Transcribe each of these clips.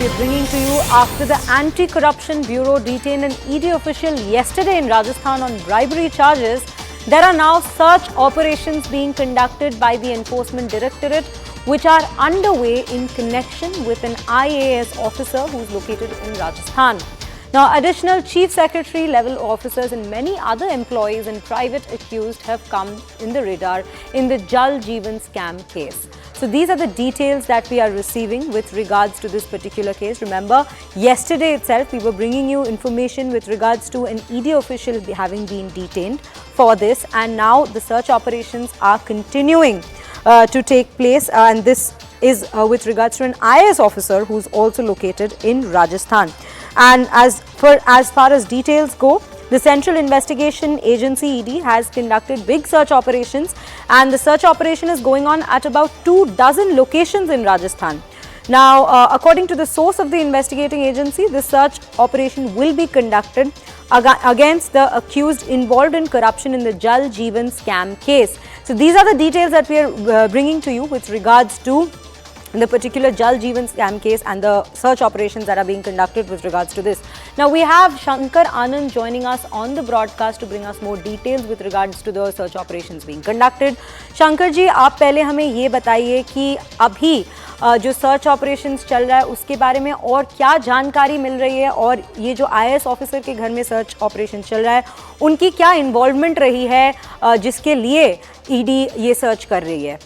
We're bringing to you after the Anti-Corruption Bureau detained an ED official yesterday in Rajasthan on bribery charges. There are now search operations being conducted by the Enforcement Directorate, which are underway in connection with an IAS officer who's located in Rajasthan. Now, additional Chief Secretary level officers and many other employees and private accused have come in the radar in the Jal Jeevan scam case. So these are the details that we are receiving with regards to this particular case. Remember, yesterday itself we were bringing you information with regards to an ED official having been detained for this, and now the search operations are continuing to take place, and this is with regards to an IAS officer who's also located in Rajasthan. And as far as details go, the Central Investigation Agency ED has conducted big search operations, and the search operation is going on at about 24 locations in Rajasthan. Now, according to the source of the investigating agency, the search operation will be conducted against the accused involved in corruption in the Jal Jeevan scam case. So these are the details that we are bringing to you with regards to the particular Jal Jeevan scam case and the search operations that are being conducted with regards to this. Now we have Shankar Anand joining us on the broadcast to bring us more details with regards to the search operations being conducted. Shankar जी, आप पहले हमें ये बताइए कि अभी जो search operations चल रहा है उसके बारे में और क्या जानकारी मिल रही है, और ये जो IAS ऑफिसर के घर में सर्च ऑपरेशन चल रहा है उनकी क्या इन्वॉल्वमेंट रही है जिसके लिए ईडी ये सर्च कर रही है।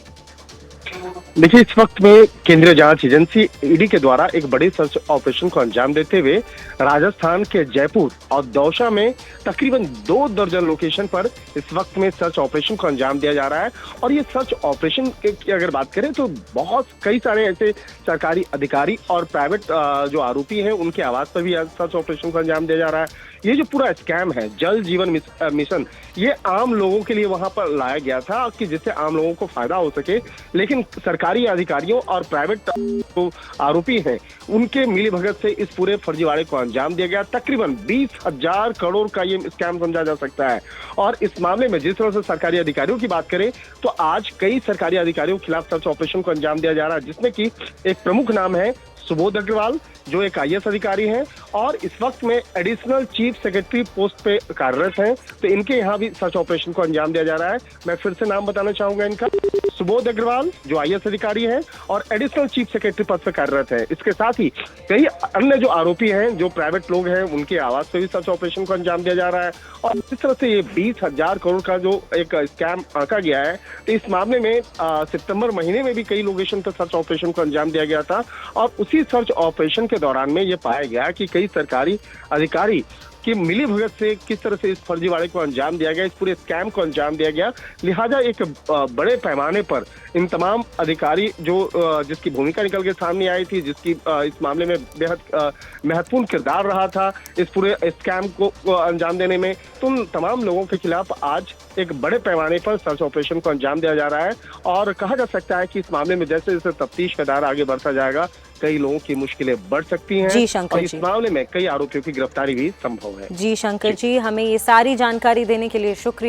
देखिए, इस वक्त में केंद्रीय जांच एजेंसी ईडी के द्वारा एक बड़े सर्च ऑपरेशन को अंजाम देते हुए राजस्थान के जयपुर और दौसा में तकरीबन 2 दर्जन लोकेशन पर इस वक्त में सर्च ऑपरेशन को अंजाम दिया जा रहा है। और ये सर्च ऑपरेशन की अगर बात करें तो कई सारे ऐसे सरकारी अधिकारी और प्राइवेट जो आरोपी हैं उनके आवाज पर भी सर्च ऑपरेशन को अंजाम दिया जा रहा है। ये जो पूरा स्कैम है जल जीवन मिशन, ये आम लोगों के लिए वहां पर लाया गया था कि जिससे आम लोगों को फायदा हो सके, लेकिन सरकारी अधिकारियों और प्राइवेट जो आरोपी हैं उनके मिलीभगत से इस पूरे फर्जीवाड़े को अंजाम दिया गया। तकरीबन 20,000 करोड़ का ये स्कैम समझा जा सकता है। और इस मामले में जिस तरह से सरकारी अधिकारियों की बात करें तो आज कई सरकारी अधिकारियों के खिलाफ सर्च ऑपरेशन को अंजाम दिया जा रहा है, जिसमें कि एक प्रमुख नाम है सुबोध अग्रवाल जो एक IAS अधिकारी हैं और इस वक्त में एडिशनल चीफ सेक्रेटरी पोस्ट पे कार्यरत हैं। तो इनके यहाँ भी सर्च ऑपरेशन को अंजाम दिया जा रहा है। मैं फिर से नाम बताना चाहूंगा इनका, सुबोध अग्रवाल जो IAS अधिकारी हैं और एडिशनल चीफ सेक्रेटरी पद पे कार्यरत हैं। इसके साथ ही कई अन्य जो आरोपी हैं जो प्राइवेट लोग हैं उनके आवाज पे भी सर्च ऑपरेशन को अंजाम दिया जा रहा है। और इस तरह से ये 20,000 करोड़ का जो एक स्कैम आंका गया है, तो इस मामले में सितंबर महीने में भी कई लोकेशन पर सर्च ऑपरेशन को अंजाम दिया गया था। और उसी सर्च ऑपरेशन के दौरान में ये पाया गया कि कई सरकारी अधिकारी कि मिलीभगत से किस तरह से इस फर्जीवाड़े को अंजाम दिया गया, इस पूरे स्कैम को अंजाम दिया गया। लिहाजा एक बड़े पैमाने पर इन तमाम अधिकारी जो जिसकी भूमिका निकल के सामने आई थी, जिसकी इस मामले में बेहद महत्वपूर्ण किरदार रहा था इस पूरे स्कैम को अंजाम देने में, तो उन तमाम लोगों के खिलाफ आज एक बड़े पैमाने पर सर्च ऑपरेशन को अंजाम दिया जा रहा है। और कहा जा सकता है कि इस मामले में जैसे जैसे तफ्तीश का दायरा आगे बढ़ता जाएगा कई लोगों की मुश्किलें बढ़ सकती हैं। जी शंकर और इस मामले में कई आरोपियों की गिरफ्तारी भी संभव है। जी शंकर जी, हमें ये सारी जानकारी देने के लिए शुक्रिया।